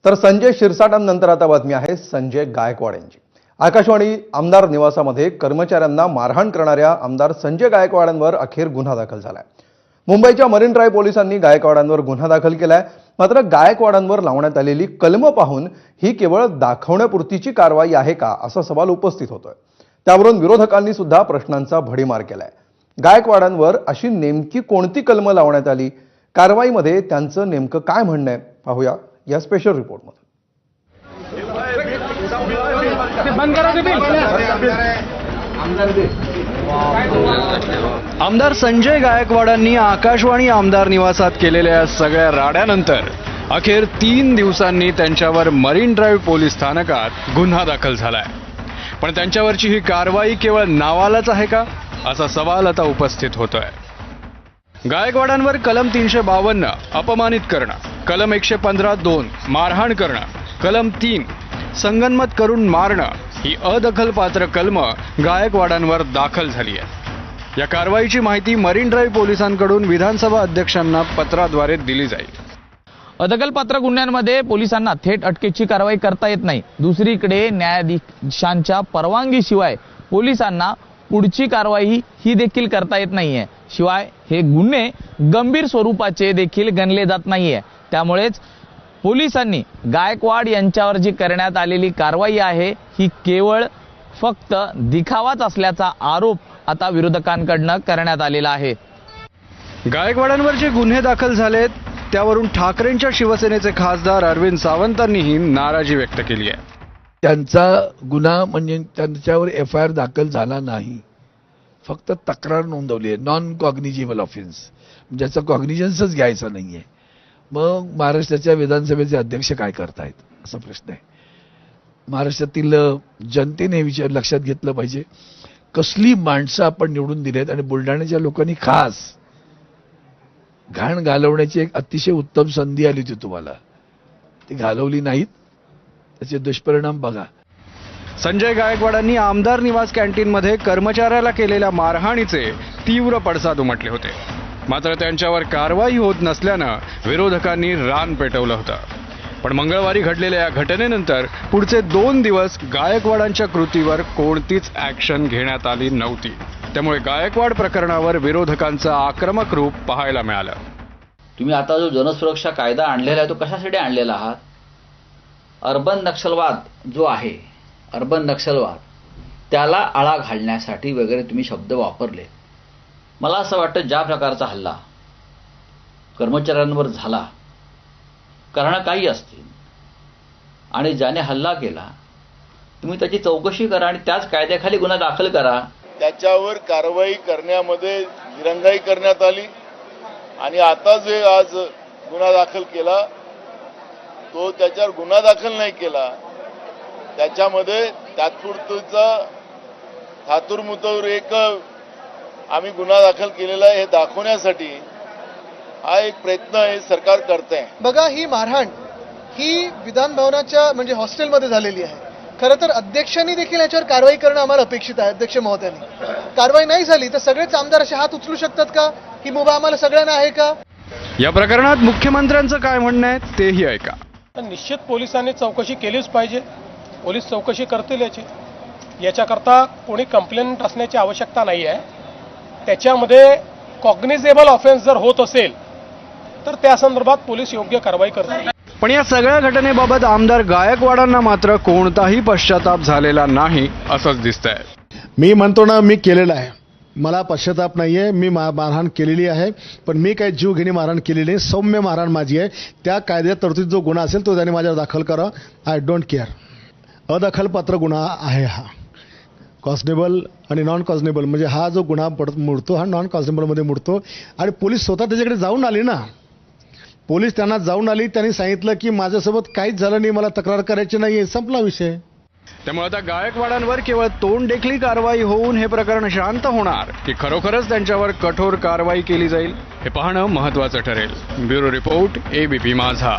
तर संजय शिरसाटांनंतर आता बातमी आहे संजय गायकवाड यांची। आकाशवाणी आमदार निवासामध्ये कर्मचाऱ्यांना मारहाण करणाऱ्या आमदार संजय गायकवाडांवर अखेर गुन्हा दाखल झालाय। मुंबईच्या मरीन ड्राइव्ह पोलिसांनी गायकवाडांवर गुन्हा दाखल केलाय। मात्र गायकवाडांवर लावण्यात आलेली कलम पाहून ही केवळ दाखवण्यापुरतीची कारवाई आहे का असा सवाल उपस्थित होतोय। त्यावरून विरोधकांनी सुद्धा प्रश्नांचा भडीमार केलाय। गायकवाडांवर अशी नेमकी कोणती कलम लावण्यात आली, कारवाईमध्ये त्यांचं नेमकं काय म्हणणं आहे, पाहूया या स्पेशल रिपोर्टमध्ये। आमदार संजय गायकवाडांनी आकाशवाणी आमदार निवासात केलेल्या सगळ्या राड्यानंतर अखेर 3 दिवसांनी त्यांच्यावर मरीन ड्राइव्ह पोलीस स्थानकात गुन्हा दाखल झालाय। पण त्यांच्यावरची ही कारवाई केवळ नावालाच आहे का असा सवाल आता उपस्थित होतोय। गायकवाडांवर कलम 352 अपमानित करणं, कलम 115(2) मारहाण करणं, कलम 3 संगनमत करून मारणं ही अदखलपात्र कलम गायकवाडांवर दाखल झाली आहे। या कारवाईची माहिती मरीन ड्राइव्ह पोलिसांकडून विधानसभा अध्यक्षांना पत्राद्वारे दिली जाईल। अदखलपात्र गुन्ह्यांमध्ये पोलिसांना थेट अटकेची कारवाई करता येत नाही। दुसरीकडे न्यायाधीशांच्या परवानगीशिवाय पोलिसांना पुढची कारवाई ही देखील करता येत नाहीये। शिवाय हे गुन्हे गंभीर स्वरूपाचे देखील गणले जात नाहीये। त्यामुळेच पोलिसांनी गायकवाड यांच्यावर जी करण्यात आलेली कारवाई आहे ही केवळ फक्त दिखावाच असल्याचा आरोप आता विरोधकांकडून करण्यात आलेला आहे। गायकवाडांवर जे गुन्हे दाखल झालेत त्यावरून ठाकरेंच्या शिवसेनेचे खासदार अरविंद सावंतांनीही नाराजी व्यक्त केली आहे। त्यांचा गुन्हा म्हणजे त्यांच्यावर FIR दाखल झाला नाही, फक्त तक्रार नोंदवली आहे, नॉन कॉग्निजिबल ऑफेन्स, ज्याचा कॉग्निजन्सच घ्यायचा नाहीये। मग महाराष्ट्राच्या विधानसभेचे अध्यक्ष काय करतायत असा प्रश्न आहे। महाराष्ट्रातील जनतेने विचार लक्षात घेतलं पाहिजे, कसली माणसं आपण निवडून दिलेत आणि बुलढाण्याच्या लोकांनी खास घाण घालवण्याची एक अतिशय उत्तम संधी आली होती तुम्हाला, ती घालवली नाहीत, त्याचे दुष्परिणाम बघा। संजय गायकवाडांनी आमदार निवास कॅन्टीनमध्ये कर्मचाऱ्याला केलेल्या मारहाणीचे तीव्र पडसाद उमटले होते। मात्र त्यांच्यावर कारवाई होत नसल्यानं विरोधकांनी रान पेटवलं होतं। पण मंगळवारी घडलेल्या या घटनेनंतर पुढचे 2 दिवस गायकवाडांच्या कृतीवर कोणतीच ॲक्शन घेण्यात आली नव्हती। त्यामुळे गायकवाड प्रकरणावर विरोधकांचं आक्रमक रूप पाहायला मिळालं। तुम्ही आता जो जनसुरक्षा कायदा आणलेला आहे तो कशासाठी आणलेला आहात? अर्बन नक्षलवाद जो आहे, अर्बन नक्षलवाद, त्याला आळा घालण्यासाठी वगैरे तुम्ही शब्द वापरले। मला असं वाटतं ज्या प्रकारचा हल्ला कर्मचाऱ्यांवर झाला, कारणं काही असतील, आणि ज्याने हल्ला केला तुम्ही त्याची चौकशी करा आणि त्याच कायद्याखाली गुन्हा दाखल करा। त्याच्यावर कारवाई करण्यामध्ये दिरंगाई करण्यात आली आणि आता जे आज गुन्हा दाखल केला तो त्याच्यावर गुन्हा दाखल नाही केला, त्याच्यामध्ये तात्पुरतीचा थातुरमुतूर एक आम्ही गुन्हा दाखल केलेला आहे हे दाखवण्यासाठी हा एक प्रयत्न हे सरकार करते आहे। बघा, ही मारहाण ही विधान भवनाच्या म्हणजे हॉस्टेलमध्ये झालेली आहे। खरं तर अध्यक्षांनी देखील याच्यावर कारवाई करणं आम्हाला अपेक्षित आहे। अध्यक्ष महोदयांनी कारवाई नाही झाली तर सगळेच आमदार असे हात उचलू शकतात का? ही मुभा आम्हाला सगळ्यांना आहे का? या प्रकरणात मुख्यमंत्र्यांचं काय म्हणणं आहे तेही ऐका। निश्चित पोलिसांनी चौकशी केलीच पाहिजे। पोलीस चौकशी करतील याच्याकरता कोणी कंप्लेंट असण्याची आवश्यकता नाही आहे। त्याच्यामध्ये कॉग्निजेबल ऑफेन्स जर होत असेल तर त्या संदर्भात पोलीस योग्य कारवाई करतील। पण या सगळ्या घटनेबाबत आमदार गायकवाडांना मात्र कोणताही पश्चाताप झालेला नाही असंच दिसतंय। मी म्हणतो ना, मी केलेला आहे, मला पश्चाताप नाहीये। मी मारहाण केलेली आहे, पण मी काही जीवघेणी मारहाण केलेली नाही, सौम्य मारहाण माझी आहे। त्या कायद्यात तरतूद जो गुन्हा असेल तो त्याने माझ्यावर दाखल करा, आय डोंट केअर। अदखलपात्र गुन्हा आहे हा, कॉन्स्टेबल आणि नॉन कॉन्स्टेबल म्हणजे हा जो गुन्हा मोडतो हा नॉन कॉन्स्टेबलमध्ये मोडतो। आणि पोलीस स्वतः त्याच्याकडे जाऊन आली ना, पोलीस त्यांना जाऊन आली, त्यांनी सांगितलं की माझ्यासोबत काहीच झालं नाही, मला तक्रार करायची नाही, संपला विषय। त्यामुळे आता गायकवाडांवर केवळ तोंडदेखली कारवाई होऊन हे प्रकरण शांत होणार की खरोखरच त्यांच्यावर कठोर कारवाई केली जाईल हे पाहणं महत्त्वाचं ठरेल। ब्युरो रिपोर्ट, ABP माझा।